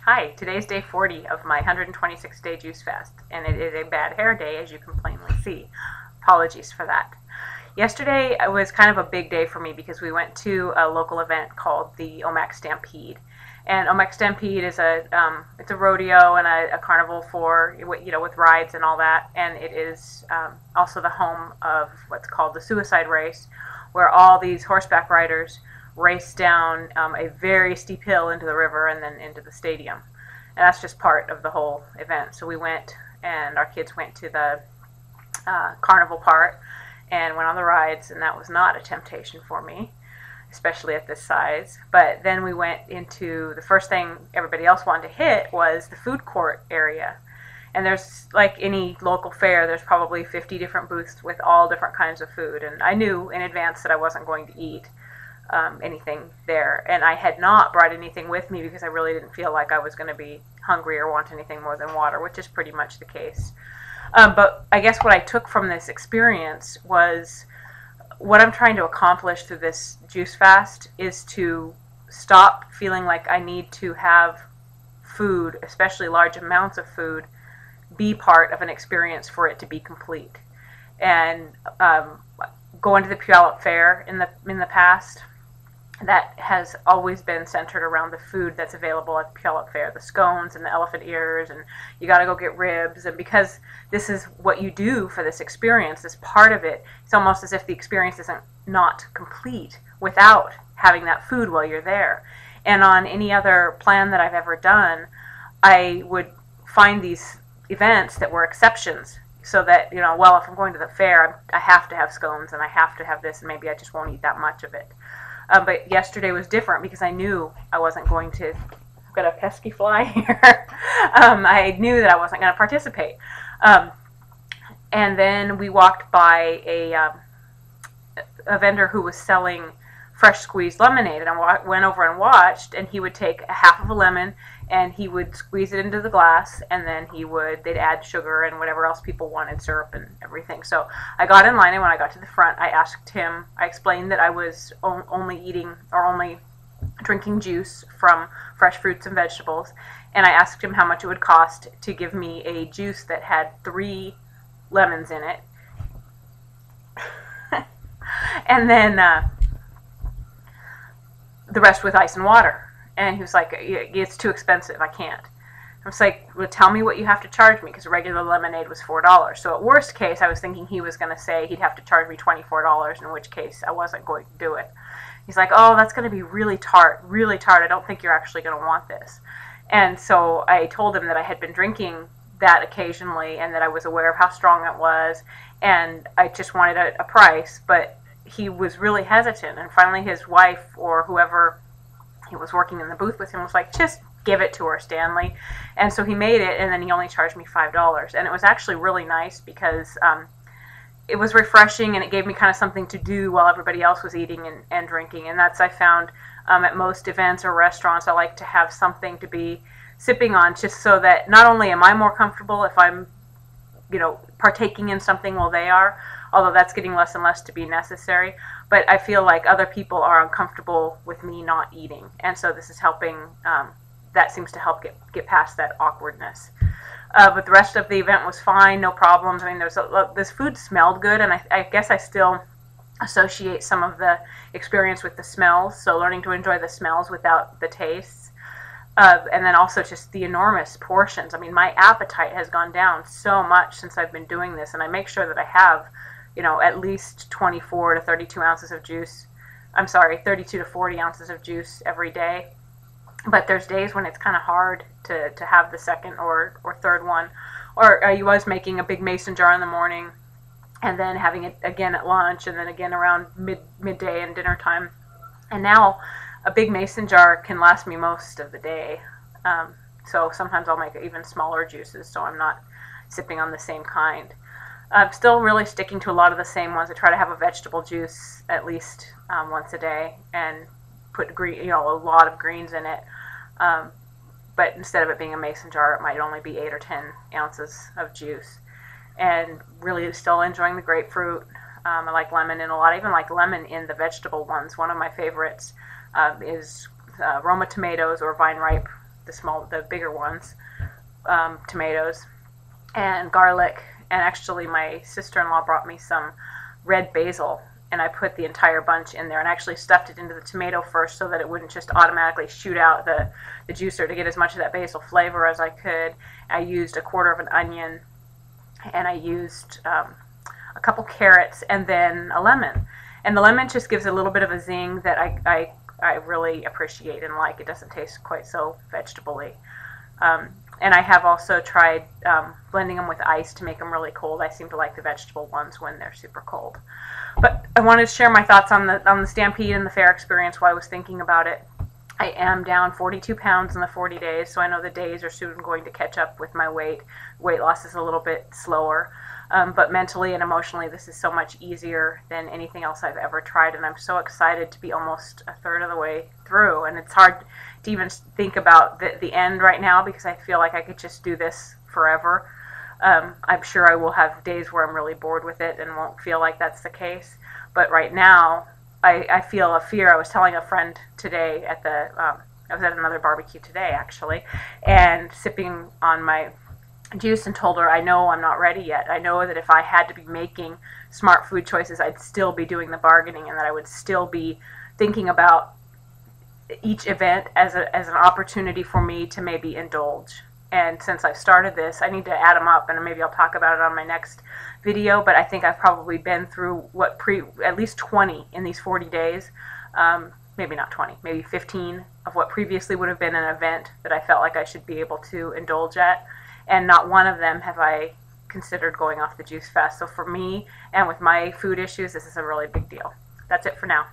Hi, today's day 40 of my 126-day juice fast, and it is a bad hair day, as you can plainly see. Apologies for that. Yesterday was kind of a big day for me because we went to a local event called the Omak Stampede. And Omak Stampede is it's a rodeo and a carnival for, with rides and all that. And it is also the home of what's called the Suicide Race, where all these horseback riders race down a very steep hill into the river and then into the stadium. And that's just part of the whole event. So we went, and our kids went to the carnival part and went on the rides, and that was not a temptation for me, especially at this size. But then we went into the first thing everybody else wanted to hit was the food court area. And there's, like any local fair, there's probably 50 different booths with all different kinds of food. And I knew in advance that I wasn't going to eat anything there. And I had not brought anything with me because I really didn't feel like I was going to be hungry or want anything more than water, which is pretty much the case. But I guess what I took from this experience was what I'm trying to accomplish through this juice fast is to stop feeling like I need to have food, especially large amounts of food, be part of an experience for it to be complete. And going to the Puyallup Fair in the past, that has always been centered around the food that's available at the Puyallup Fair, the scones and the elephant ears, and you got to go get ribs. And because this is what you do for this experience, this part of it, it's almost as if the experience isn't not complete without having that food while you're there. And on any other plan that I've ever done, I would find these events that were exceptions, so that, well, if I'm going to the fair, I have to have scones and I have to have this, and maybe I just won't eat that much of it. But yesterday was different because I knew I wasn't going to. I've got a pesky fly here. I knew that I wasn't going to participate. And then we walked by a vendor who was selling fresh squeezed lemonade, and I went over and watched, and he would take a half of a lemon and he would squeeze it into the glass, and then they'd add sugar and whatever else people wanted, syrup and everything. So I got in line, and when I got to the front, I explained that I was only drinking juice from fresh fruits and vegetables, and I asked him how much it would cost to give me a juice that had 3 lemons in it. And then the rest with ice and water. And he was like, it's too expensive, I can't. I was like, well, tell me what you have to charge me, because regular lemonade was $4. So at worst case, I was thinking he was going to say he'd have to charge me $24, in which case I wasn't going to do it. He's like, oh, that's going to be really tart, really tart. I don't think you're actually going to want this. And so I told him that I had been drinking that occasionally and that I was aware of how strong it was, and I just wanted a price, but he was really hesitant. And finally his wife, or whoever he was working in the booth with him, was like, just give it to her, Stanley. And so he made it, and then he only charged me $5. And it was actually really nice because it was refreshing, and it gave me kind of something to do while everybody else was eating and drinking. And that's, I found, at most events or restaurants, I like to have something to be sipping on, just so that not only am I more comfortable if I'm partaking in something while they are, although that's getting less and less to be necessary, but I feel like other people are uncomfortable with me not eating, and so this is helping. That seems to help get past that awkwardness. But the rest of the event was fine, no problems. I mean, this food smelled good, and I guess I still associate some of the experience with the smells, so learning to enjoy the smells without the tastes. And then also just the enormous portions. I mean, my appetite has gone down so much since I've been doing this, and I make sure that I have, at least 24 to 32 ounces of juice. I'm sorry, 32 to 40 ounces of juice every day. But there's days when it's kind of hard to have the second or third one. Or I was making a big mason jar in the morning, and then having it again at lunch, and then again around midday and dinner time. And now a big mason jar can last me most of the day. So sometimes I'll make even smaller juices, so I'm not sipping on the same kind. I'm still really sticking to a lot of the same ones. I try to have a vegetable juice at least once a day, and put a lot of greens in it. But instead of it being a mason jar, it might only be 8 or 10 ounces of juice. And really still enjoying the grapefruit. I like lemon in a lot. I even like lemon in the vegetable ones. One of my favorites is Roma tomatoes or vine ripe, the bigger ones, tomatoes, and garlic. And actually, my sister-in-law brought me some red basil, and I put the entire bunch in there and actually stuffed it into the tomato first so that it wouldn't just automatically shoot out the juicer, to get as much of that basil flavor as I could. I used a quarter of an onion, and I used a couple carrots, and then a lemon. And the lemon just gives a little bit of a zing that I really appreciate and like. It doesn't taste quite so vegetable-y. And I have also tried blending them with ice to make them really cold. I seem to like the vegetable ones when they're super cold. But I wanted to share my thoughts on the Stampede and the fair experience while I was thinking about it. I am down 42 pounds in the 40 days, so I know the days are soon going to catch up with my weight. Weight loss is a little bit slower. But mentally and emotionally, this is so much easier than anything else I've ever tried, and I'm so excited to be almost a third of the way through. And it's hard to even think about the end right now, because I feel like I could just do this forever. I'm sure I will have days where I'm really bored with it and won't feel like that's the case. But right now, I feel a fear. I was telling a friend today at I was at another barbecue today, actually, and sipping on my juice, and told her, I know I'm not ready yet. I know that if I had to be making smart food choices, I'd still be doing the bargaining, and that I would still be thinking about each event as an opportunity for me to maybe indulge. And since I've started this, I need to add them up, and maybe I'll talk about it on my next video. But I think I've probably been through at least 20 in these 40 days. Maybe not 20, maybe 15 of what previously would have been an event that I felt like I should be able to indulge at. And not one of them have I considered going off the juice fast. So for me, and with my food issues, this is a really big deal. That's it for now.